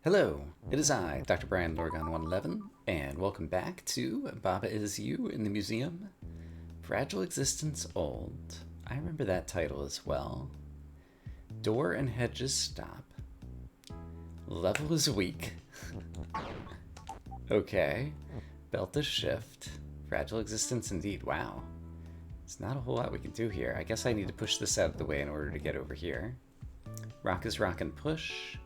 Hello, it is I, Dr. Brian Lorgon 111, and welcome back to Baba Is You in the Museum. Fragile Existence Old. I remember that title as well. Door and hedges stop. Level is weak. Okay. Belt is shift. Fragile existence indeed. Wow. There's not a whole lot we can do here. I guess I need to push this out of the way in order to get over here. Rock is rock and push.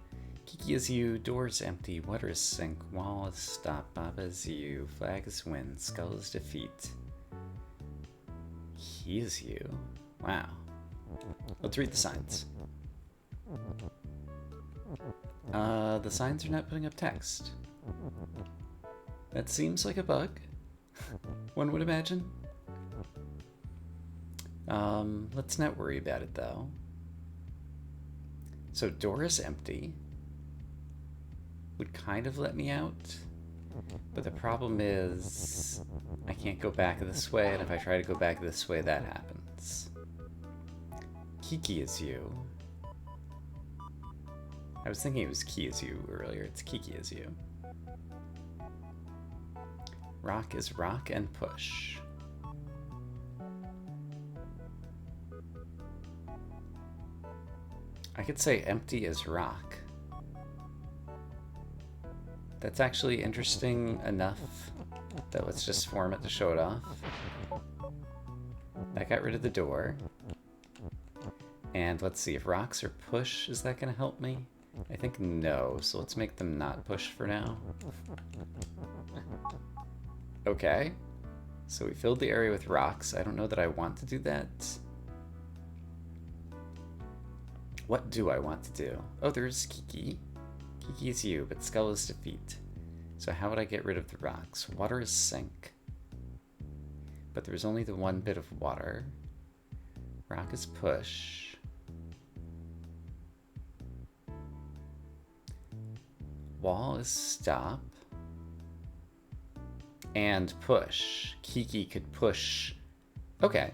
Kiki is you, doors empty, water is sink, wall is stop, Baba is you, flag is win, skull is defeat. He is you. Wow. Let's read the signs. The signs are not putting up text. That seems like a bug, one would imagine. Let's not worry about it though. So door is empty. Would kind of let me out, but the problem is I can't go back this way, and if I try to go back this way, that happens. Kiki is you. I was thinking it was Ki is you earlier. It's Kiki is you. Rock is rock and push. I could say empty is rock. That's actually interesting enough that let's just form it to show it off. That got rid of the door. And let's see, if rocks are push, is that going to help me? I think no, so let's make them not push for now. Okay. So we filled the area with rocks. I don't know that I want to do that. What do I want to do? Oh, there's Kiki. Kiki is you, but skull is defeat. So how would I get rid of the rocks? Water is sink. But there's only the one bit of water. Rock is push. Wall is stop. And push. Kiki could push. Okay.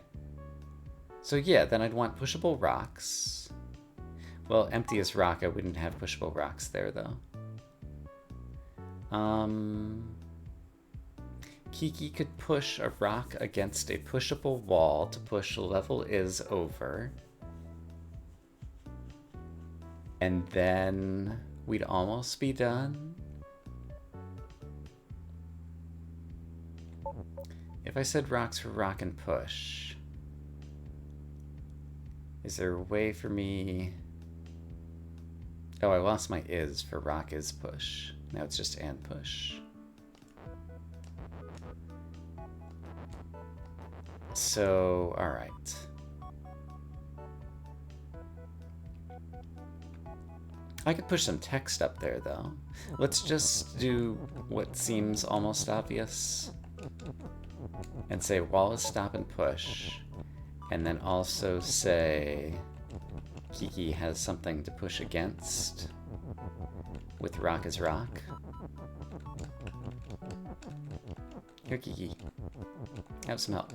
So yeah, then I'd want pushable rocks. Well, empty as rock, I wouldn't have pushable rocks there, though. Kiki could push a rock against a pushable wall to push level is over. And then we'd almost be done. If I said rocks for rock and push, is there a way for me... Oh, I lost my is for rock is push. Now it's just and push. So, alright. I could push some text up there though. Let's just do what seems almost obvious and say wall is stop and push. And then also say Kiki has something to push against with rock is rock. Here, Kiki. Have some help.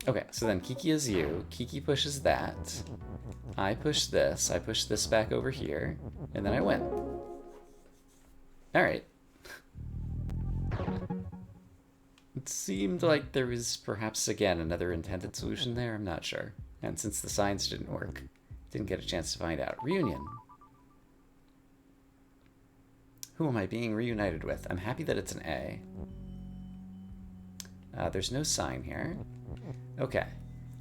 Okay, so then Kiki is you. Kiki pushes that. I push this. I push this back over here. And then I win. Alright. It seemed like there was perhaps, again, another intended solution there. I'm not sure. And since the signs didn't work, didn't get a chance to find out. Reunion. Who am I being reunited with? I'm happy that it's an A. There's no sign here. Okay.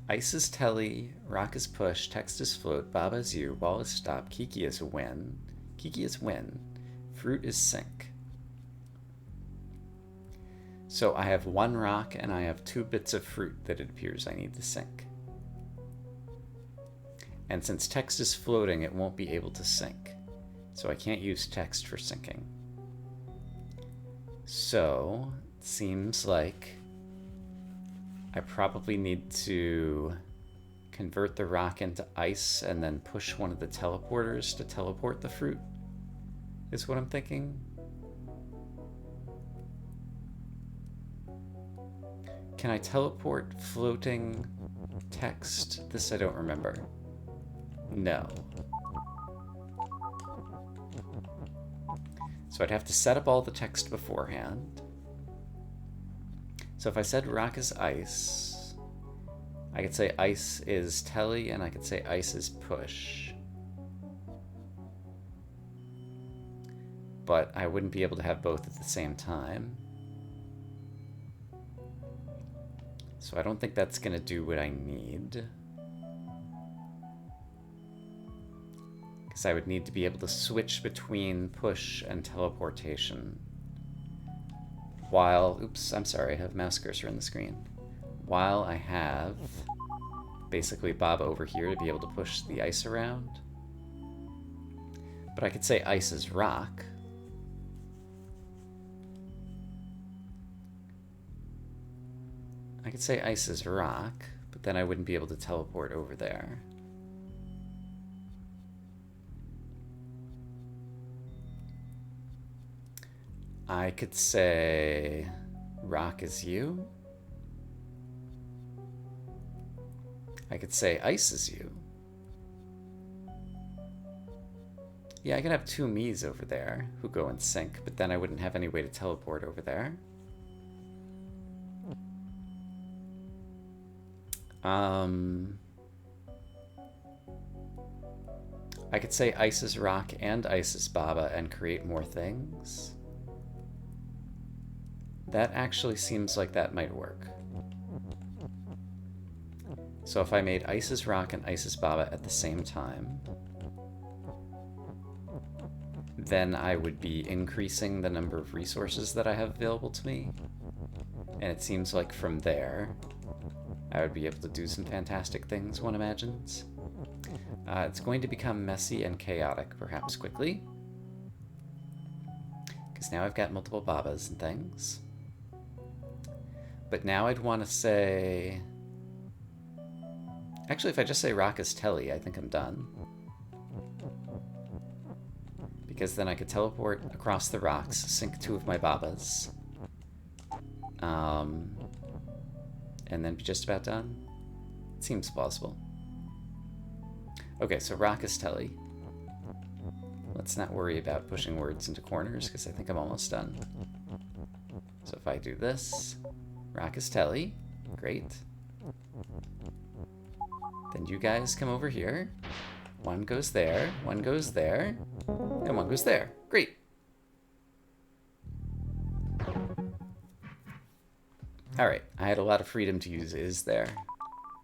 Ice is telly, rock is push, text is float, Baba is you, wall is stop, Kiki is win. Kiki is win. Fruit is sink. So I have one rock and I have 2 bits of fruit that it appears I need to sink. And since text is floating, it won't be able to sink. So I can't use text for sinking. So it seems like I probably need to convert the rock into ice and then push one of the teleporters to teleport the fruit, is what I'm thinking. Can I teleport floating text? This I don't remember. No. So I'd have to set up all the text beforehand. So if I said rock is ice, I could say ice is telly, and I could say ice is push. But I wouldn't be able to have both at the same time. So I don't think that's going to do what I need. Because I would need to be able to switch between push and teleportation. While, oops, I'm sorry, I have mouse cursor on the screen. While I have basically Bob over here to be able to push the ice around. But I could say ice is rock. I could say ice is rock, but then I wouldn't be able to teleport over there. I could say rock is you. I could say ice is you. Yeah, I could have two me's over there who go in sync, but then I wouldn't have any way to teleport over there. I could say ice is rock and ice is Baba and create more things. That actually seems like that might work. So if I made ice is rock and ice is Baba at the same time, then I would be increasing the number of resources that I have available to me. And it seems like from there, I would be able to do some fantastic things, one imagines. It's going to become messy and chaotic, perhaps quickly. Because now I've got multiple Babas and things. But now I'd want to say... Actually, if I just say rock is telly, I think I'm done. Because then I could teleport across the rocks, sync two of my Babas. And then be just about done. It seems plausible. Okay, so rock is telly. Let's not worry about pushing words into corners, because I think I'm almost done. So if I do this, rock is telly. Great. Then you guys come over here. One goes there, and one goes there. Great. Alright, I had a lot of freedom to use is there.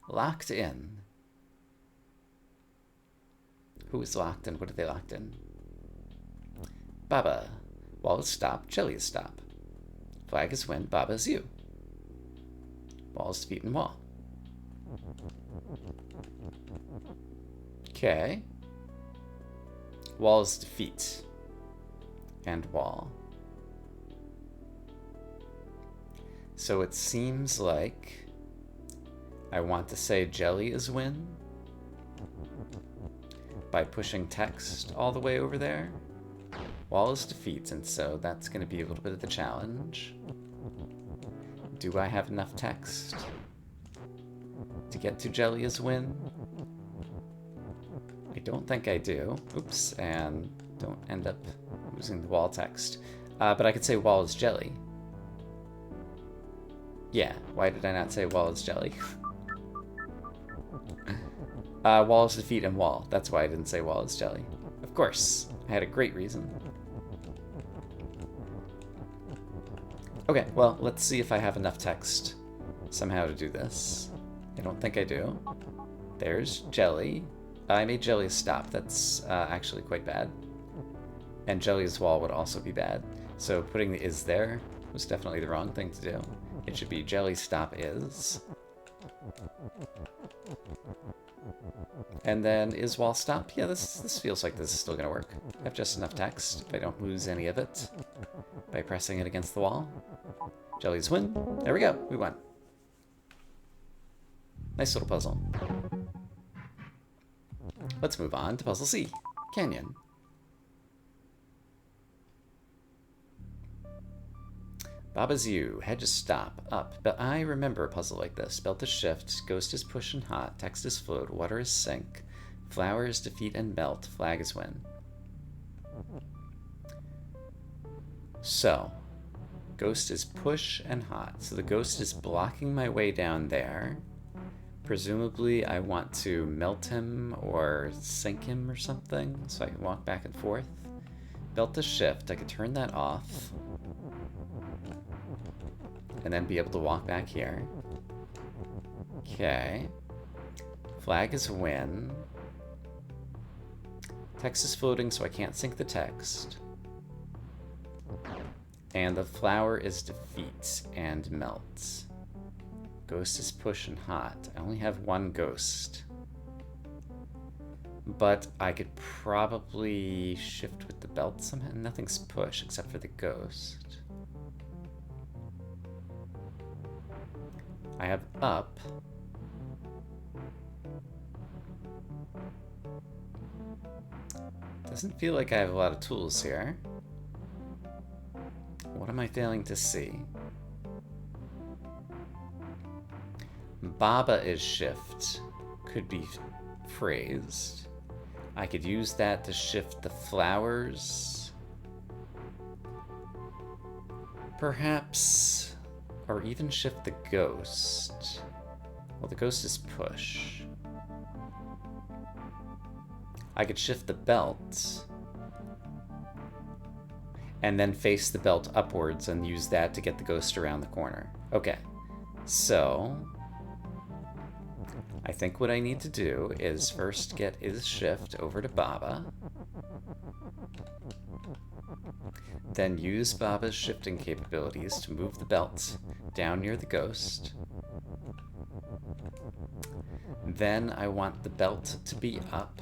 Locked in. Who is locked in? What are they locked in? Baba. Wall is stop, jelly is stop. Flag is win, Baba is you. Wall is defeat and wall. Okay. Wall is defeat. And wall. So it seems like I want to say jelly is win by pushing text all the way over there. Wall is defeat, and so that's going to be a little bit of the challenge. Do I have enough text to get to jelly is win? I don't think I do. Oops, and don't end up losing the wall text. But I could say wall is jelly. Yeah, why did I not say wall is jelly? Wall is defeat and wall. That's why I didn't say wall is jelly. Of course, I had a great reason. Okay, well, let's see if I have enough text somehow to do this. I don't think I do. There's jelly. I made jelly stop. That's actually quite bad. And jelly's wall would also be bad. So putting the is there was definitely the wrong thing to do. It should be jelly stop is. And then is wall stop? Yeah, this feels like this is still going to work. I have just enough text if I don't lose any of it by pressing it against the wall. Jelly's win. There we go. We won. Nice little puzzle. Let's move on to puzzle C. Canyon. Baba's you. Hedge is stop. Up. But I remember a puzzle like this. Belt is shift. Ghost is push and hot. Text is float. Water is sink. Flower is defeat and melt. Flag is win. So, ghost is push and hot. So the ghost is blocking my way down there. Presumably I want to melt him or sink him or something so I can walk back and forth. Belt to shift, I could turn that off. And then be able to walk back here. Okay. Flag is win. Text is floating, so I can't sink the text. And the flower is defeat and melt. Ghost is push and hot. I only have one ghost. But I could probably shift with the belt somehow. Nothing's push except for the ghost. I have up. Doesn't feel like I have a lot of tools here. What am I failing to see? Baba is shift. Could be phrased. I could use that to shift the flowers. Perhaps. Or even shift the ghost. Well, the ghost is push. I could shift the belt. And then face the belt upwards and use that to get the ghost around the corner. Okay. So I think what I need to do is first get his shift over to Baba. Then use Baba's shifting capabilities to move the belt down near the ghost. Then I want the belt to be up,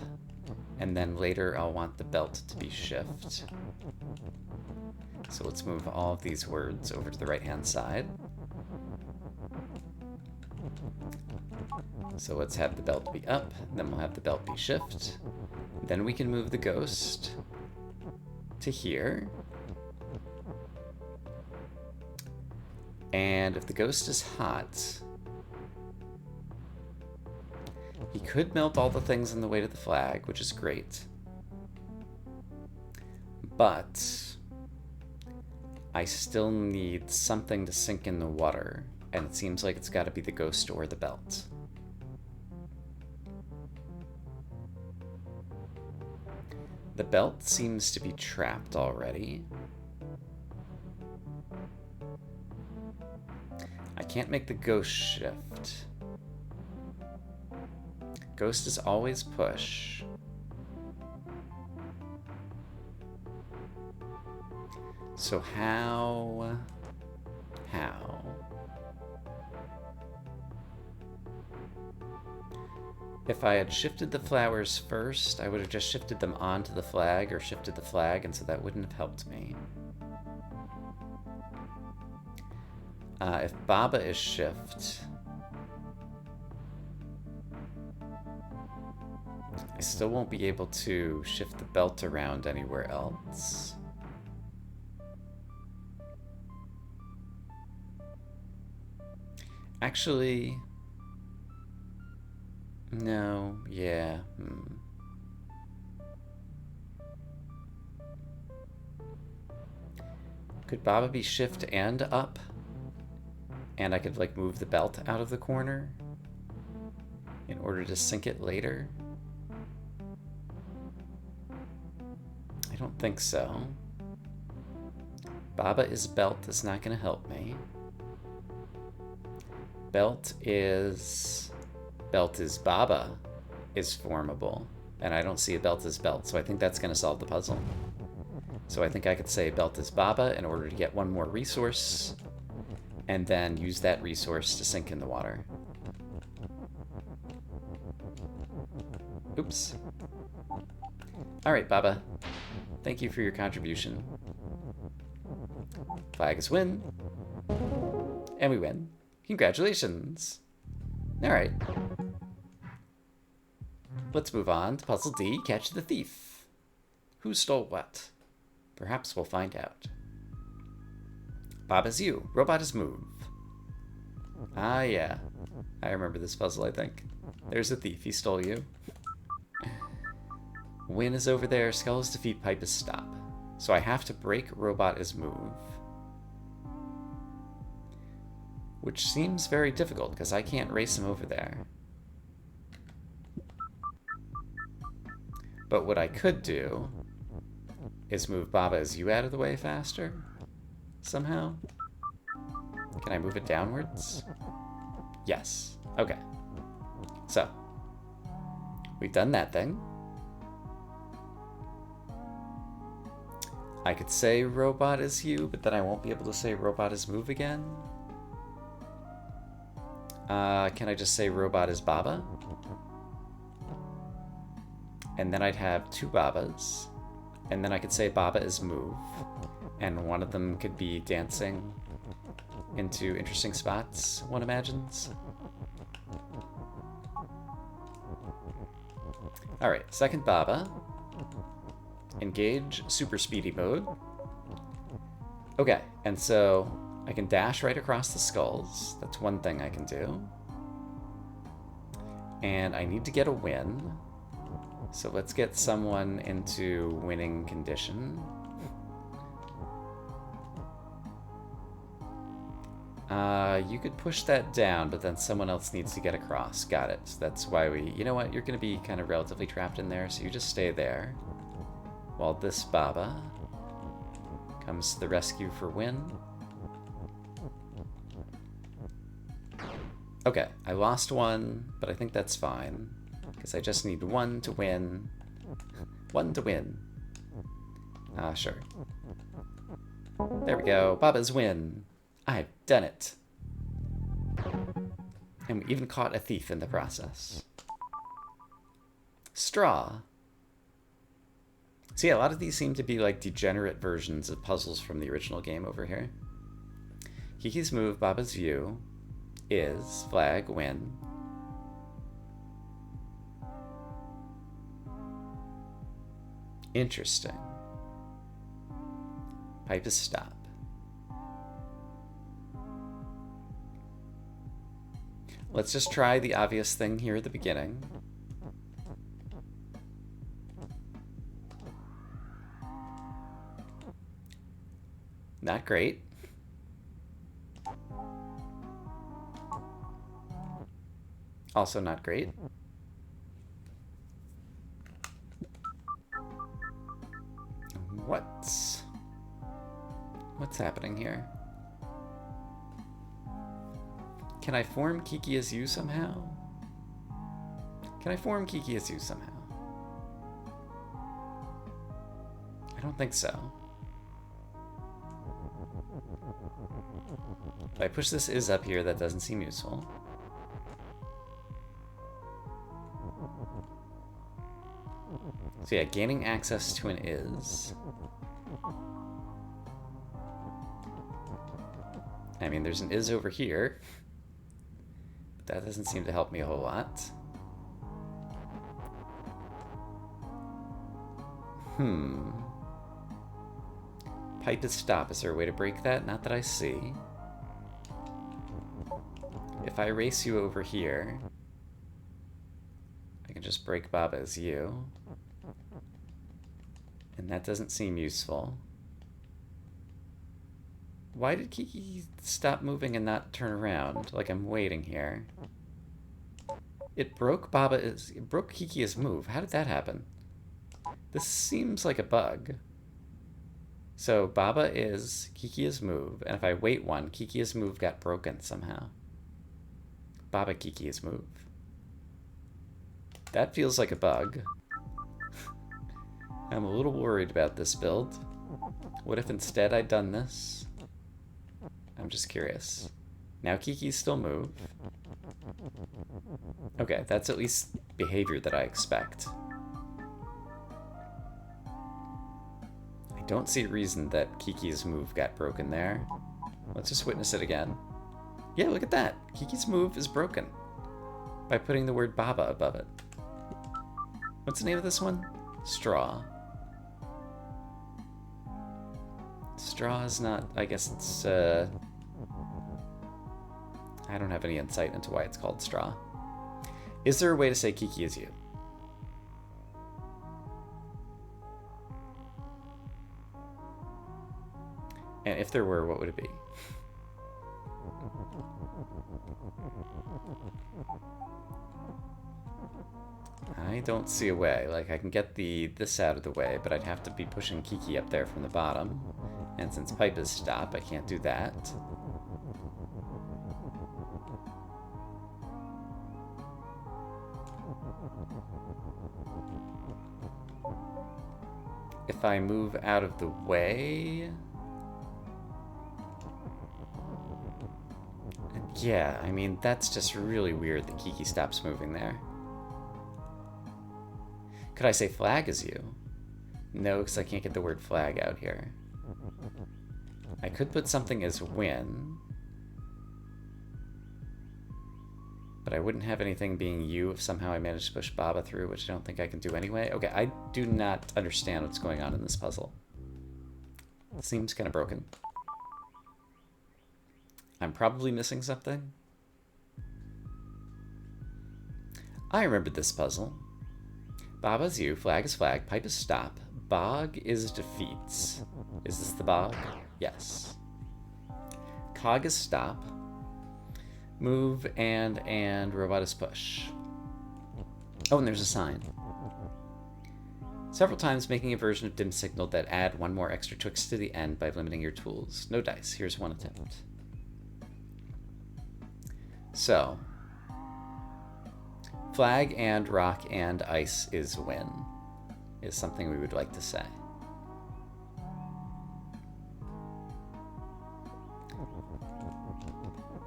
and then later I'll want the belt to be shift. So let's move all of these words over to the right-hand side. So let's have the belt be up, then we'll have the belt be shift. Then we can move the ghost to here. And if the ghost is hot, he could melt all the things in the way to the flag, which is great. But I still need something to sink in the water, and it seems like it's got to be the ghost or the belt. The belt seems to be trapped already. I can't make the ghost shift. Ghost is always push. So how? If I had shifted the flowers first, I would have just shifted them onto the flag or shifted the flag, and so that wouldn't have helped me. If Baba is shift, I still won't be able to shift the belt around anywhere else. Actually, no, yeah. Could Baba be shift and up? And I could like move the belt out of the corner in order to sink it later? I don't think so. Baba is belt is not going to help me. Belt is Baba is formable, and I don't see a belt as belt, so I think that's going to solve the puzzle. So I think I could say belt is Baba in order to get one more resource, and then use that resource to sink in the water. Oops. Alright, Baba. Thank you for your contribution. Flag is win. And we win. Congratulations. Alright. Let's move on to Puzzle D, Catch the Thief. Who stole what? Perhaps we'll find out. Baba's you. Robot is move. Ah, yeah. I remember this puzzle, I think. There's a thief. He stole you. Win is over there. Skull is defeat. Pipe is stop. So I have to break robot is move. Which seems very difficult because I can't race him over there. But what I could do is move Baba is you out of the way faster somehow. Can I move it downwards? Yes. Okay. So, we've done that thing. I could say robot is you, but then I won't be able to say robot is move again. Can I just say robot is Baba? And then I'd have two Babas. And then I could say Baba is move. And one of them could be dancing into interesting spots, one imagines. Alright, second Baba. Engage super speedy mode. Okay, and so I can dash right across the skulls. That's one thing I can do. And I need to get a win. So let's get someone into winning condition. You could push that down, but then someone else needs to get across. Got it. That's why we... You know what? You're going to be kind of relatively trapped in there, so you just stay there. While this Baba comes to the rescue for win. Okay, I lost one, but I think that's fine. Because I just need one to win. One to win. Sure. There we go. Baba's win. I've done it. And we even caught a thief in the process. Straw. So yeah, a lot of these seem to be like degenerate versions of puzzles from the original game over here. Kiki's move, Baba's view, is flag, win. Interesting. Pipe is stop. Let's just try the obvious thing here at the beginning. Not great. Also not great. What's happening here? Can I form Kiki as you somehow? Can I form Kiki as you somehow? I don't think so. If I push this is up here, that doesn't seem useful. So yeah, gaining access to an is. I mean, there's an is over here. But that doesn't seem to help me a whole lot. Pipe is stop. Is there a way to break that? Not that I see. If I race you over here, I can just break Baba as you. And that doesn't seem useful. Why did Kiki stop moving and not turn around? Like I'm waiting here. It broke it broke Kiki's move. How did that happen? This seems like a bug. So Baba is Kiki's move, and if I wait one, Kiki's move got broken somehow. Baba Kiki's move. That feels like a bug. I'm a little worried about this build. What if instead I'd done this? I'm just curious. Now Kiki's still move. Okay, that's at least behavior that I expect. I don't see a reason that Kiki's move got broken there. Let's just witness it again. Yeah, look at that. Kiki's move is broken by putting the word Baba above it. What's the name of this one? Straw. Straw is not... I guess it's... I don't have any insight into why it's called straw. Is there a way to say Kiki is you? And if there were, what would it be? I don't see a way. Like, I can get this out of the way, but I'd have to be pushing Kiki up there from the bottom. And since pipe is stop, I can't do that. If I move out of the way... Yeah, I mean, that's just really weird that Kiki stops moving there. Could I say flag is you? No, because I can't get the word flag out here. I could put something as win. But I wouldn't have anything being you if somehow I managed to push Baba through, which I don't think I can do anyway. Okay, I do not understand what's going on in this puzzle. It seems kind of broken. I'm probably missing something. I remembered this puzzle. Baba's you, flag is flag, pipe is stop, bog is defeats. Is this the bog? Yes. Cog is stop. Move and robot is push. Oh, and there's a sign. Several times making a version of dim signal that add one more extra Twix to the end by limiting your tools. No dice. Here's one attempt. So, flag and rock and ice is win, is something we would like to say.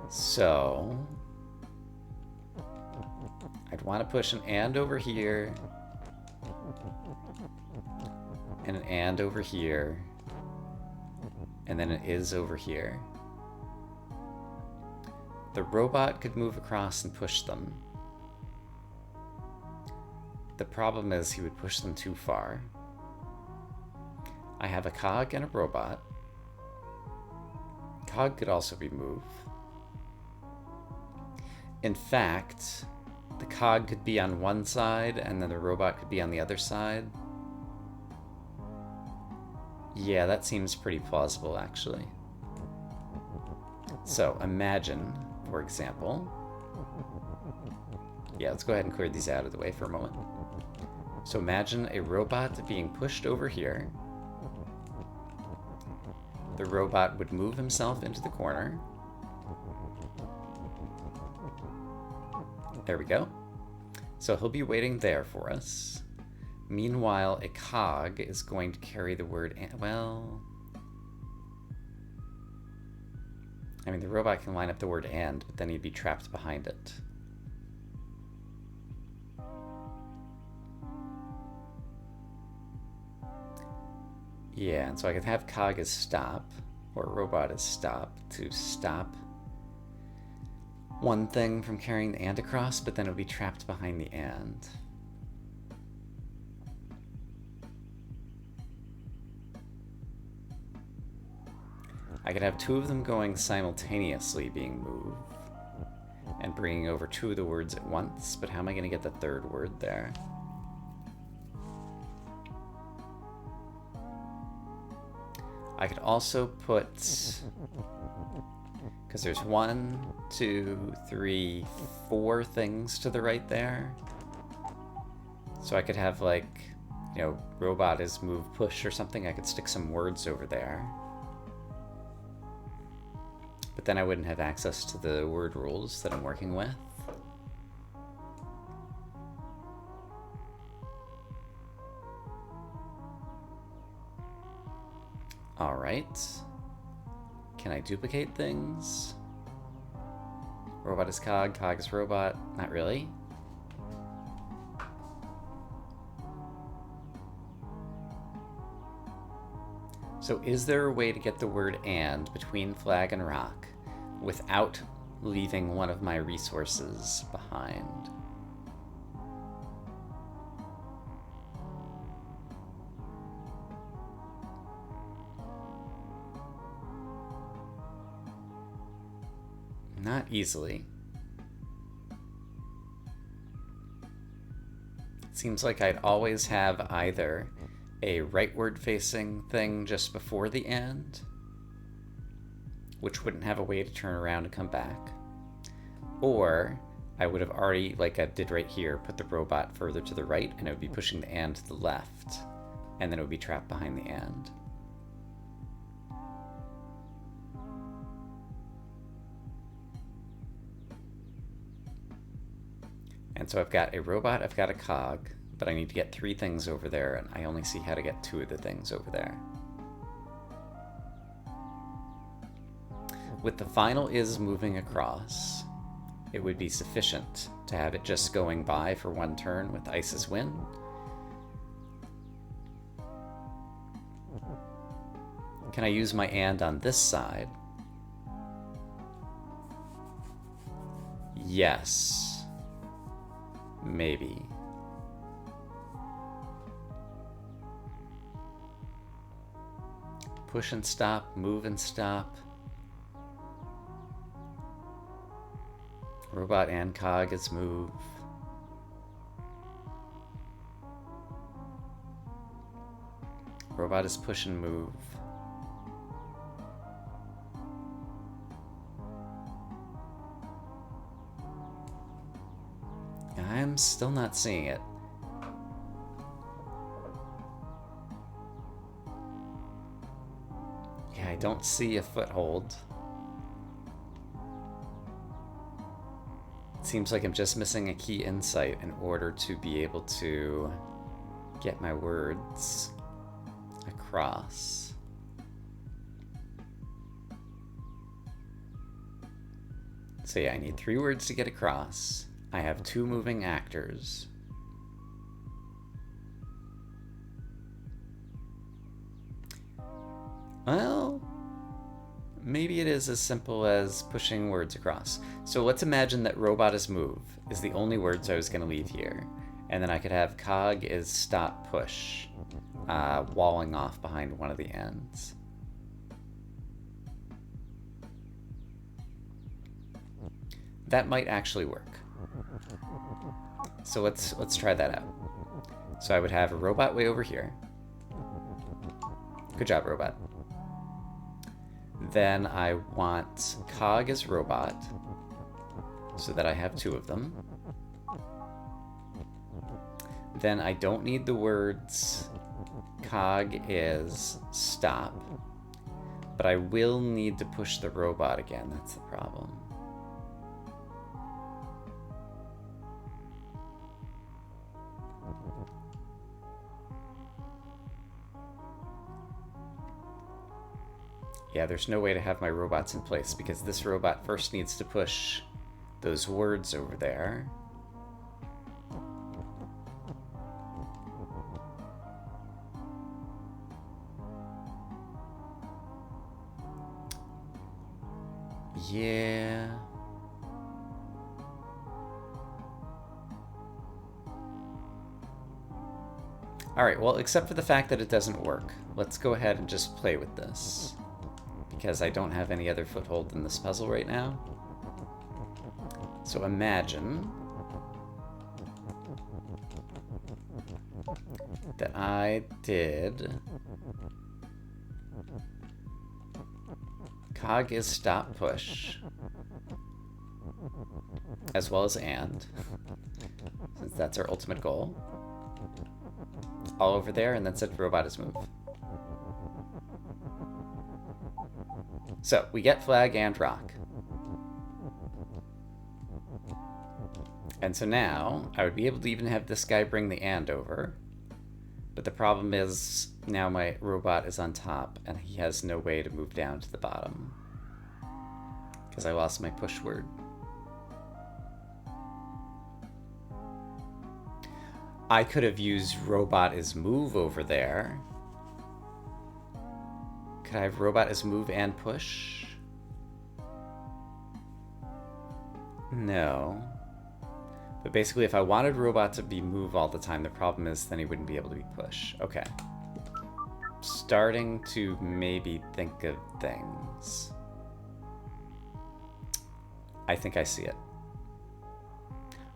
So, I'd want to push an and over here, and an and over here, and then an is over here. The robot could move across and push them. The problem is he would push them too far. I have a cog and a robot. Cog could also be moved. In fact, the cog could be on one side and then the robot could be on the other side. Yeah, that seems pretty plausible, actually. So imagine, for example, yeah, let's go ahead and clear these out of the way for a moment. So imagine a robot being pushed over here. The robot would move himself into the corner. There we go. So he'll be waiting there for us. Meanwhile, a cog is going to carry the word, well... I mean, the robot can line up the word and, but then he'd be trapped behind it. Yeah, and so I could have cog as stop, or robot as stop, to stop one thing from carrying the and across, but then it would be trapped behind the and. I could have two of them going simultaneously being moved and bringing over two of the words at once, but how am I going to get the third word there? I could also put, because there's 1, 2, 3, 4 things to the right there. So I could have, like, you know, robot is move push or something. I could stick some words over there. But then I wouldn't have access to the word rules that I'm working with. All right. Can I duplicate things? Robot is cog, cog is robot. Not really. So is there a way to get the word and between flag and rock without leaving one of my resources behind? Not easily. It seems like I'd always have either a rightward facing thing just before the and, which wouldn't have a way to turn around and come back. Or I would have already, like I did right here, put the robot further to the right, and it would be pushing the and to the left, and then it would be trapped behind the and. And so I've got a robot, I've got a cog, but I need to get 3 things over there, and I only see how to get 2 of the things over there. With the final is moving across, it would be sufficient to have it just going by for 1 turn with Ice's Wind. Can I use my and on this side? Yes. Maybe. Push and stop, move and stop. Robot and cog is move. Robot is push and move. I'm still not seeing it. Yeah, I don't see a foothold. It seems like I'm just missing a key insight in order to be able to get my words across. So yeah, I need 3 words to get across. I have 2 moving actors. Well, maybe it is as simple as pushing words across. So let's imagine that robot is move is the only words I was going to leave here. And then I could have cog is stop push, walling off behind one of the ends. That might actually work. So let's try that out. So I would have a robot way over here. Good job, robot. Then I want cog as robot, so that I have 2 of them. Then I don't need the words cog is stop, but I will need to push the robot again. That's the problem. Yeah, there's no way to have my robots in place because this robot first needs to push those words over there. Yeah. Alright, well, except for the fact that it doesn't work, let's go ahead and just play with this, because I don't have any other foothold in this puzzle right now. So imagine that I did cog is stop push, as well as and, since that's our ultimate goal. All over there, and then said robot is move. So we get flag and rock. And so now I would be able to even have this guy bring the and over. But the problem is now my robot is on top and he has no way to move down to the bottom, because I lost my push word. I could have used robot as move over there. Could I have robot as move and push? No. But basically, if I wanted robot to be move all the time, the problem is then he wouldn't be able to be push. Okay. Starting to maybe think of things. I think I see it.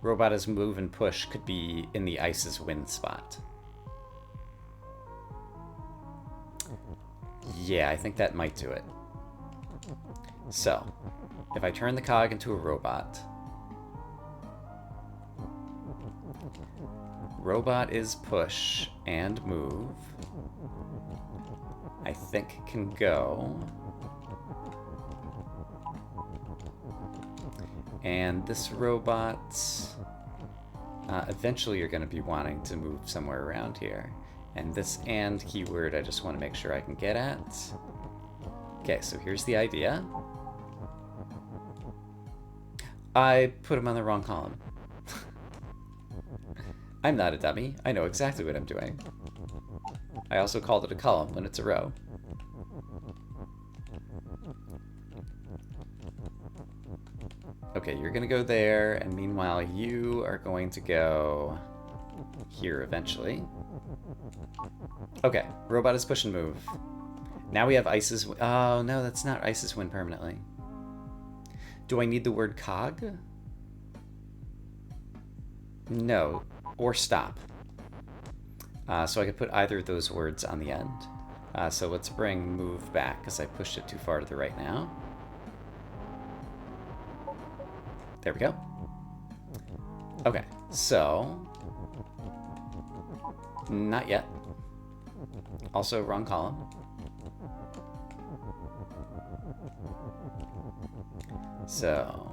Robot as move and push could be in the Ice's Wind spot. Yeah, I think that might do it. So, if I turn the cog into a robot, robot is push and move. I think can go. And this robot, eventually you're going to be wanting to move somewhere around here. And this and keyword I just want to make sure I can get at. Okay, so here's the idea. I put him on the wrong column. I'm not a dummy. I know exactly what I'm doing. I also called it a column when it's a row. Okay, you're gonna go there, and meanwhile you are going to go here eventually. Okay, robot is push and move. Now we have Ice's... Oh, no, that's not Ice's win permanently. Do I need the word cog? No, or stop. So I could put either of those words on the end. So let's bring move back, because I pushed it too far to the right now. There we go. Okay, so... Not yet. Also, wrong column. So...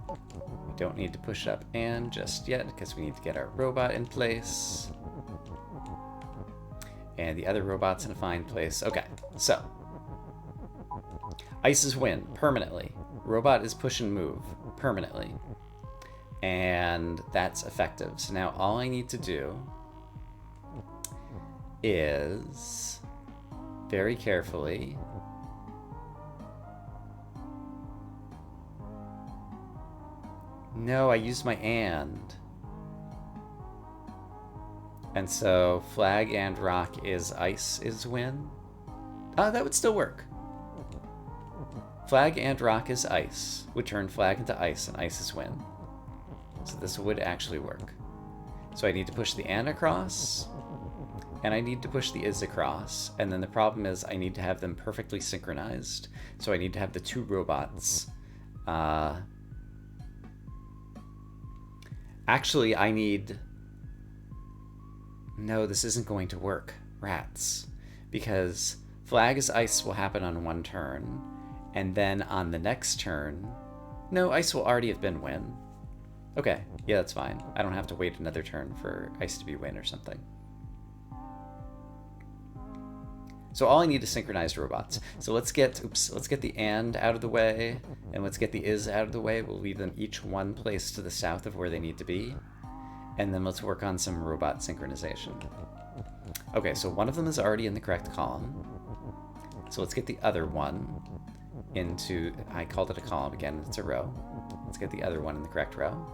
we don't need to push up and just yet, because we need to get our robot in place. And the other robot's in a fine place. Okay, so... Ice's win, permanently. Robot is push and move, permanently. And that's effective. So now all I need to do is very carefully no, I used my and so flag and rock is ice is win. That would still work. Flag and rock is ice would turn flag into ice, and ice is win. So this would actually work. So I need to push the and across, and I need to push the is across, and then the problem is I need to have them perfectly synchronized. So I need to have the two robots. Actually, I need... No, this isn't going to work. Rats. Because flag is ice will happen on one turn, and then on the next turn... No, ice will already have been win. Okay, yeah, that's fine. I don't have to wait another turn for ice to be win or something. So all I need is synchronized robots. So let's get the and out of the way, and let's get the is out of the way. We'll leave them each one place to the south of where they need to be. And then let's work on some robot synchronization. Okay, so one of them is already in the correct column. So let's get the other one into, I called it a column again, it's a row. Let's get the other one in the correct row.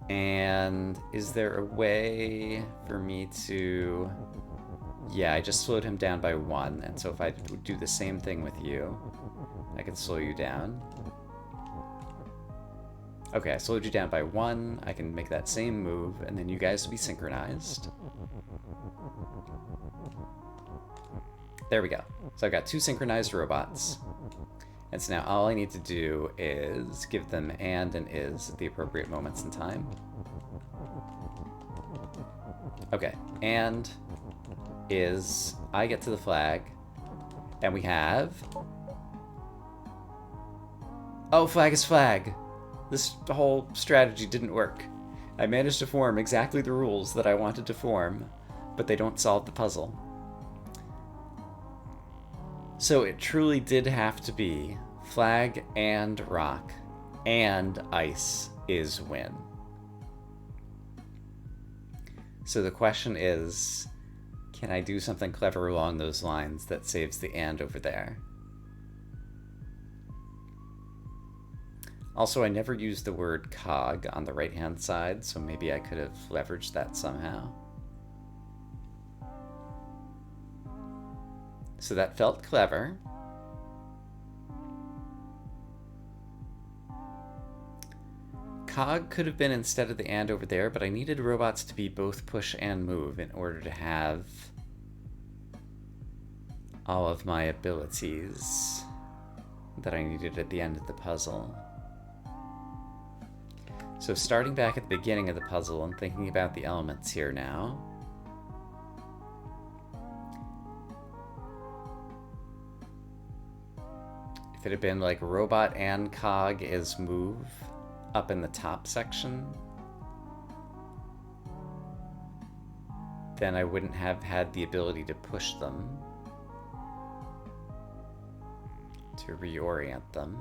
And is there a way for me to... Yeah, I just slowed him down by 1, and so if I do the same thing with you, I can slow you down. Okay, I slowed you down by 1, I can make that same move, and then you guys will be synchronized. There we go. So I've got 2 synchronized robots. And so now all I need to do is give them and is at the appropriate moments in time. Okay, and is I get to the flag, and we have... Oh, flag is flag! This whole strategy didn't work. I managed to form exactly the rules that I wanted to form, but they don't solve the puzzle. So it truly did have to be flag and rock and ice is win. So the question is, can I do something clever along those lines that saves the and over there? Also, I never used the word cog on the right-hand side, so maybe I could have leveraged that somehow. So that felt clever. Cog could have been instead of the and over there, but I needed robots to be both push and move in order to have all of my abilities that I needed at the end of the puzzle. So starting back at the beginning of the puzzle and thinking about the elements here now. If it had been like robot and cog is move up in the top section, then I wouldn't have had the ability to push them, to reorient them.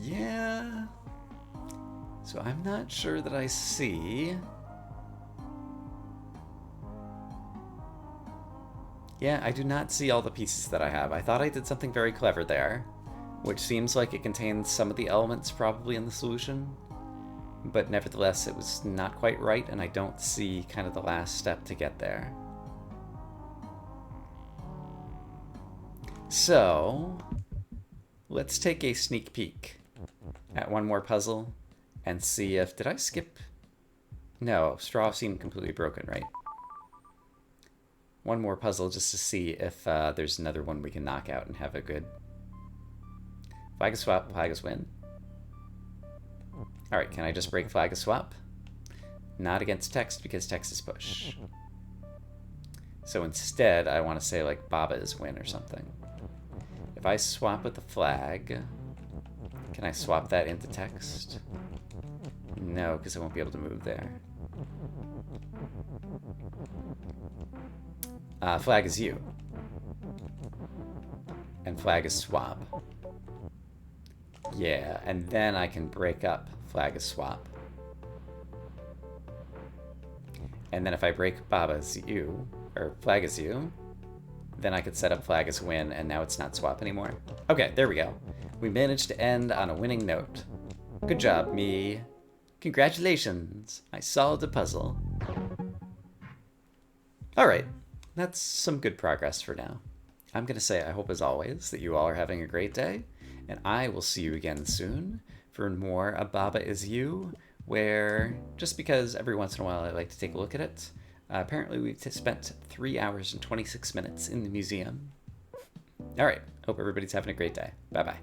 Yeah. So I'm not sure that I see. Yeah, I do not see all the pieces that I have. I thought I did something very clever there, which seems like it contains some of the elements probably in the solution, but nevertheless it was not quite right, and I don't see kind of the last step to get there. So let's take a sneak peek at one more puzzle and see if... Did I skip? No, straw seemed completely broken, right? One more puzzle just to see if there's another one we can knock out and have a good... Flag a swap, flag a win. Alright, can I just break flag a swap? Not against text because text is push. So instead, I want to say like Baba is win or something. If I swap with the flag, can I swap that into text? No, because I won't be able to move there. Flag is you. And flag is swap. Yeah, and then I can break up flag is swap. And then if I break Baba's you, or flag is you, then I could set up flag as win, and now it's not swap anymore. Okay, there we go. We managed to end on a winning note. Good job, me. Congratulations, I solved a puzzle. Alright, that's some good progress for now. I'm gonna say I hope as always that you all are having a great day, and I will see you again soon for more A Baba Is You, where, just because every once in a while I like to take a look at it, apparently we've spent 3 hours and 26 minutes in the museum. Alright, hope everybody's having a great day. Bye-bye.